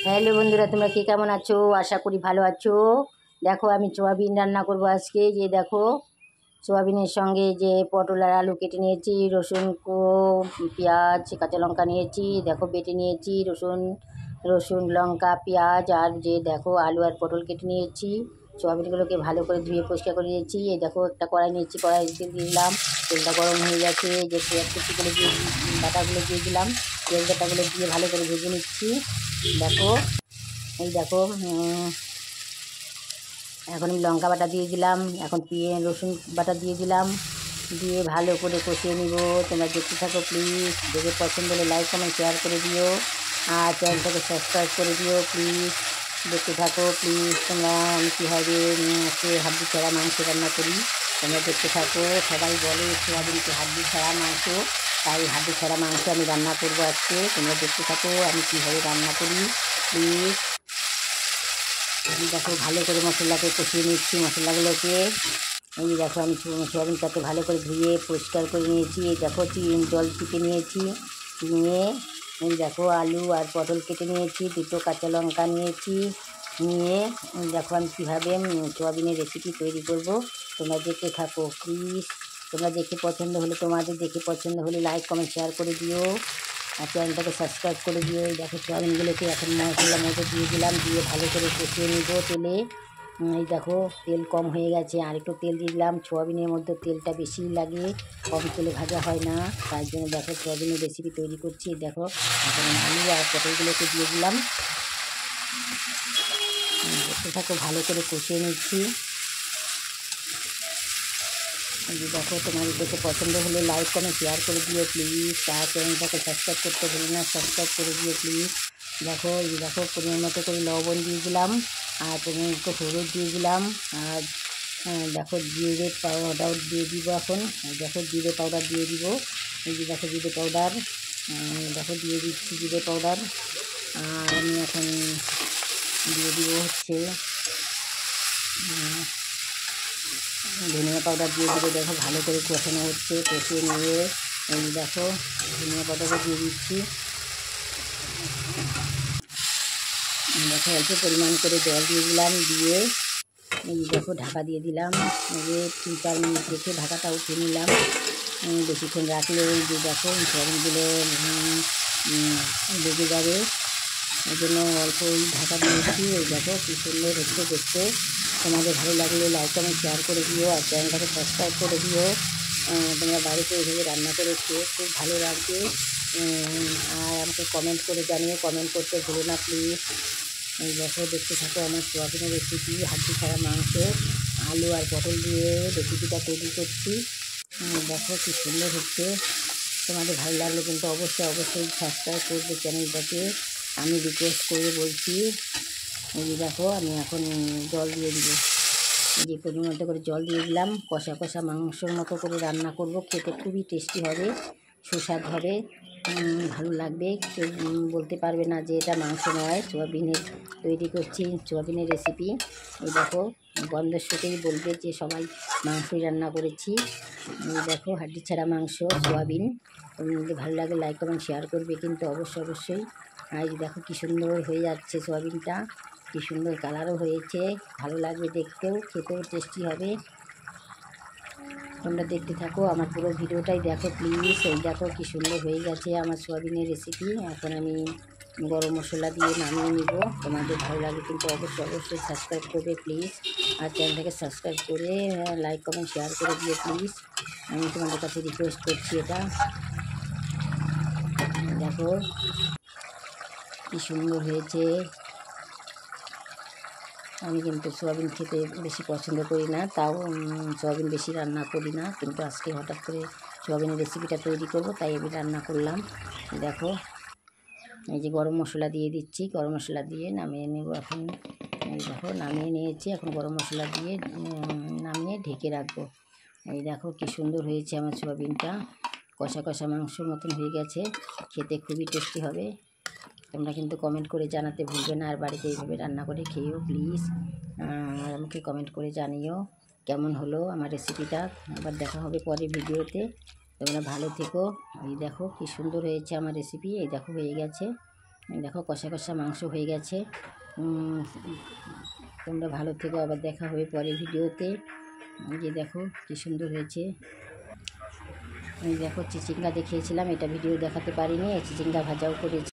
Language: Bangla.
হ্যালো বন্ধুরা, তোমরা কে কেমন আছো? আশা করি ভালো আছো। দেখো আমি সোয়াবিন রান্না করব আজকে। যে দেখো সোয়াবিনের সঙ্গে যে পটল আর আলু কেটে নিয়েছি, রসুন পেঁয়াজ কাঁচা লঙ্কা নিয়েছি, দেখো বেটে নিয়েছি রসুন লঙ্কা পেঁয়াজ, আর যে দেখো আলু আর পটল কেটে নিয়েছি। সোয়াবিনগুলোকে ভালো করে ধুয়ে পরিষ্কার করে নিয়েছি। এই দেখো একটা কড়াই নিয়েছি, কড়াই তেল দিয়ে দিলাম, তেলটা গরম হয়ে গেছে। যে পেঁয়াজ কুচিগুলো দিয়ে বাটাগুলো দিয়ে দিলাম, পেঁয়াজ বাটাগুলো দিয়ে ভালো করে ভেজে নিচ্ছি। দেখো এই দেখো এখন আমি লঙ্কা বাটা দিয়ে দিলাম, এখন রসুন বাটা দিয়ে দিলাম, দিয়ে ভালো করে কষিয়ে নিব। তোমরা দেখতে থাকো প্লিজ। দেখে পছন্দ হলে লাইক কমেন্ট শেয়ার করে দিও, আর চ্যানেলটাকে সাবস্ক্রাইব করে দিও প্লিজ। দেখতে থাকো প্লিজ। তোমরা আমি কীভাবে হাড্ডি ছাড়া মাংস রান্না করি তোমরা দেখতে থাকো। সবাই বলে সোয়াবিনকে হাড্ডি ছাড়া মাংস, তাই হাড্ডি ছাড়া মাংস আমি রান্না করবো আজকে। তোমরা দেখতে থাকো আমি কীভাবে রান্না করি প্লিজ। দেখো ভালো করে মশলাকে কষিয়ে নিচ্ছি। মশলাগুলোকে এই দেখো আমি সোয়াবিনটাকে ভালো করে ধুয়ে পরিষ্কার করে নিয়েছি। এই দেখো জল চিপে নিয়েছি, নিয়ে এই দেখো আলু আর পটল কেটে নিয়েছি, দুটো কাঁচা লঙ্কা নিয়েছি, নিয়ে দেখো আমি কীভাবে সোয়াবিনের রেসিপি তৈরি করব তোমরা দেখতে থাকো প্লিজ। তোমরা দেখে পছন্দ হলে তোমাদের দেখে পছন্দ হলে লাইক কমেন্ট শেয়ার করে দিও, আর চ্যানেলটাকে সাবস্ক্রাইব করে দিও। এই দেখো সোয়াবিনগুলোকে এখন মশলার মধ্যে দিয়ে দিলাম, দিয়ে ভালো করে কষিয়ে নিব তেলে। এই দেখো তেল কম হয়ে গেছে, আর একটু তেল দিয়ে দিলাম। সোয়াবিনের মধ্যে তেলটা বেশি লাগে, কম তেলে ভাজা হয় না, তাই জন্য দেখো সোয়াবিনের রেসিপি তৈরি করছি। দেখো এখন আলু আর পটলগুলোকে দিয়ে দিলাম, দেখতে থাকো ভালো করে কষিয়ে নিচ্ছি। দেখো তোমাদের দেখে পছন্দ হলে লাইক কমেন্ট শেয়ার করে দিও প্লিজ, আর চ্যানেলটাকে সাবস্ক্রাইব করতে ভুলো না, সাবস্ক্রাইব করে দিও প্লিজ। দেখো দেখো পরিমাণ মতো করে লবণ দিয়ে দিলাম, আর পরিমাণ মতো হলুদ দিয়ে দিলাম, আর দেখো জিরে পাউডার দিয়ে দিব এখন। দেখো জিরে পাউডার দিয়ে দিব, এই যে দেখো জিরে পাউডার, দেখো দিয়ে দিচ্ছি জিরে পাউডার। আর আমি এখন দিয়ে দিব হচ্ছে ধনিয়া পাউডার দিয়ে দেবো। দেখো ভালো করে কষানো হচ্ছে, কষিয়ে নিয়ে এই দেখো ধনিয়া পাউডারও দিয়ে দিচ্ছি। দেখো অল্প পরিমাণ করে জল দিয়ে দিলাম, দিয়ে এই দেখো ঢাকা দিয়ে দিলাম। যে 3-4 মিনিট রেখে ঢাকাটা উঠিয়ে নিলাম। বেশিক্ষণ রাখলে এই যে দেখো সোয়াবিনগুলো লেগে যাবে, এই জন্য অল্প ঢাকা দিয়েছি। এই দেখো কী সুন্দর হচ্ছে দেখতে। তোমাদের ভালো লাগলে লাইক কমেন্ট শেয়ার করে দিও, আর চ্যানেলটাকে সাবস্ক্রাইব করে দিও। তোমরা বাড়িতে এইভাবে রান্না করে খেয়ে খুব ভালো লাগবে। আর আমাকে কমেন্ট করে জানিও, কমেন্ট করতে ভুলো না প্লিজ। এই দেখো দেখতে থাকো আমার সোয়াবিনের রেসিপি, হাড্ডি ছাড়া মাংস আলু আর পটল দিয়ে রেসিপিটা তৈরি করছি। দেখো কী সুন্দর হচ্ছে। তোমাদের ভালো লাগলে কিন্তু অবশ্যই সাবস্ক্রাইব করবে চ্যানেলটাকে, আমি রিকোয়েস্ট করে বলছি। এই দেখো আমি এখন জল দিয়ে দিব, এই যে পরিমাণ মতো করে জল দিয়ে দিলাম। কষা কষা মাংসর মতো করে রান্না করব, খেতে খুবই টেস্টি হবে, সুস্বাদু হবে, ভালো লাগবে। কেউ বলতে পারবে না যে এটা মাংস নয়। সোয়াবিনের তৈরি করছি, সোয়াবিনের রেসিপি। এই দেখো গন্ধের সাথেই বলবে যে সবাই মাংসই রান্না করেছি। এই দেখো হাড্ডি ছাড়া মাংস সোয়াবিন। তোমাদের ভালো লাগে লাইক কমেন্ট শেয়ার করবে কিন্তু অবশ্যই। আর দেখো কী সুন্দর হয়ে যাচ্ছে সোয়াবিনটা, কী সুন্দর কালারও হয়েছে, ভালো লাগবে দেখতেও, খেতেও টেস্টি হবে। তোমরা দেখতে থাকো আমার পুরো ভিডিওটাই দেখো প্লিজ। এই দেখো কী সুন্দর হয়ে গেছে আমার সোয়াবিনের রেসিপি। এখন আমি গরম মশলা দিয়ে নামিয়ে নিব। তোমাদের ভালো লাগে কিন্তু অবশ্যই সাবস্ক্রাইব করবে প্লিজ, আর চ্যানেলটাকে সাবস্ক্রাইব করে লাইক কমেন্ট শেয়ার করে দিও প্লিজ, আমি তোমাদের কাছে রিকোয়েস্ট করছি। এটা দেখো কী সুন্দর হয়েছে। আমি কিন্তু সোয়াবিন খেতে বেশি পছন্দ করি না, তাও সোয়াবিন বেশি রান্না করি না, কিন্তু আজকে হঠাৎ করে সোয়াবিনের রেসিপিটা তৈরি করব তাই আমি রান্না করলাম। দেখো এই যে গরম মশলা দিয়ে দিচ্ছি, গরম মশলা দিয়ে নামিয়ে নেব এখন। এই দেখো নামিয়ে নিয়েছি, এখন গরম মশলা দিয়ে নামিয়ে ঢেকে রাখবো। এই দেখো কী সুন্দর হয়েছে আমার সোয়াবিনটা, কষা কষা মাংসর মতন হয়ে গেছে, খেতে খুবই টেস্টি হবে। তোমরা কিন্তু কমেন্ট করে জানাতে ভুলবে না, আর বাড়িতে এইভাবে রান্না করে খেয়েও প্লিজ। আর আমাকে কমেন্ট করে জানিও কেমন হলো আমার রেসিপিটা। আবার দেখা হবে পরে ভিডিওতে, তোমরা ভালো থেকো। এই দেখো কী সুন্দর হয়েছে আমার রেসিপি, এই দেখো হয়ে গেছে। এই দেখো কষা কষা মাংস হয়ে গেছে। তোমরা ভালো থেকো, আবার দেখা হবে পরে ভিডিওতে। এই যে দেখো কি সুন্দর হয়েছে। এই দেখো চিচিঙ্গা দেখিয়েছিলাম, এটা ভিডিও দেখাতে পারিনি। চিচিঙ্গা ভাজাও করেছি।